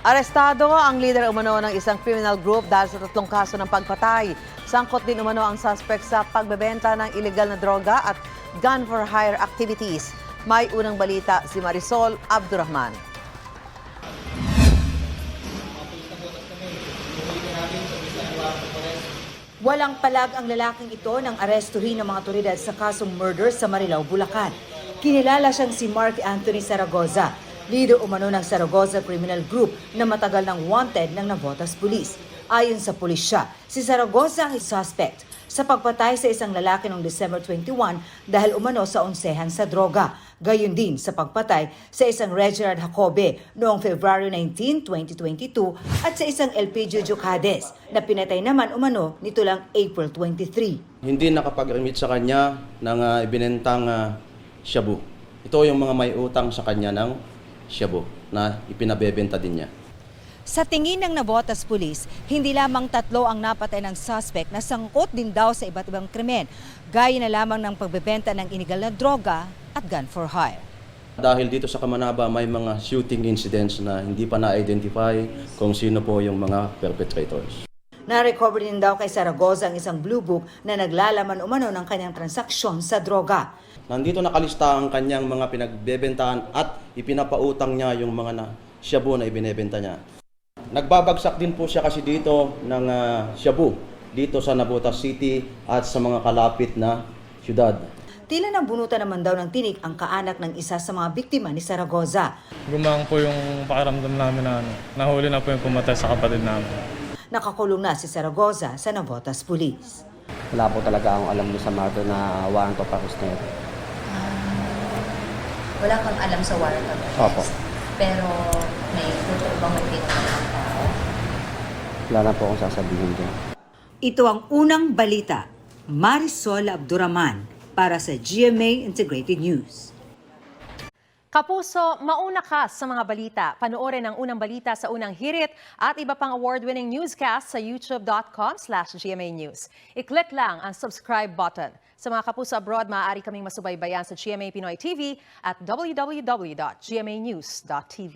Arestado ang leader umano ng isang criminal group dahil sa 3 kaso ng pagpatay. Sangkot din umano ang suspect sa pagbebenta ng illegal na droga at gun for hire activities. May unang balita si Marisol Abdurrahman. Walang palag ang lalaking ito nang arestuhin ng mga otoridad sa kasong murder sa Marilao, Bulacan. Kinilala siyang si Mark Anthony Zaragoza, leader umano ng Zaragoza Criminal Group na matagal nang wanted ng Navotas Police. Ayon sa pulisya, si Zaragoza ang suspect sa pagpatay sa isang lalaki noong December 21 dahil umano sa onsehan sa droga. Gayon din sa pagpatay sa isang Reginald Jacobe noong February 19, 2022 at sa isang Elpidio Jocades na pinatay naman umano nito lang April 23. Hindi nakapag-remit sa kanya ng ibinentang shabu. Ito yung mga may utang sa kanya ng shabu na ipinabebenta din niya. Sa tingin ng Navotas Police, hindi lamang 3 ang napatay ng suspect na sangkot din daw sa iba't ibang krimen, gaya na lamang ng pagbebenta ng inigal na droga at gun for hire. Dahil dito sa Kamanaba may mga shooting incidents na hindi pa na-identify kung sino po yung mga perpetrators. Na-recover din daw kay Zaragoza ang isang blue book na naglalaman umano ng kanyang transaksyon sa droga. Nandito nakalista ang kanyang mga pinagbebentahan at ipinapautang niya yung mga shabu na ibinebenta niya. Nagbabagsak din po siya kasi dito ng shabu dito sa Navotas City at sa mga kalapit na syudad. Tila nabunutan naman daw ng tinik ang kaanak ng isa sa mga biktima ni Zaragoza. Gumang po yung pakiramdam namin na nahuli na po yung pumatay sa kapatid namin. Nakakulong na si Zaragoza sa Navotas Police. Wala po talaga akong alam sa matter na warrant of arrest na ito. Wala kang alam sa warrant of arrest? Opo. Pero may totoo bang may pinagawa ng tao? Wala na po akong sasabihin din. Ito ang unang balita. Marisol Abdurrahman para sa GMA Integrated News. Kapuso, mauna ka sa mga balita. Panoorin ang unang balita sa unang hirit at iba pang award-winning newscast sa youtube.com/GMA News. I-click lang ang subscribe button. Sa mga kapuso abroad, maaari kaming masubaybayan sa GMA Pinoy TV at www.gmanews.tv.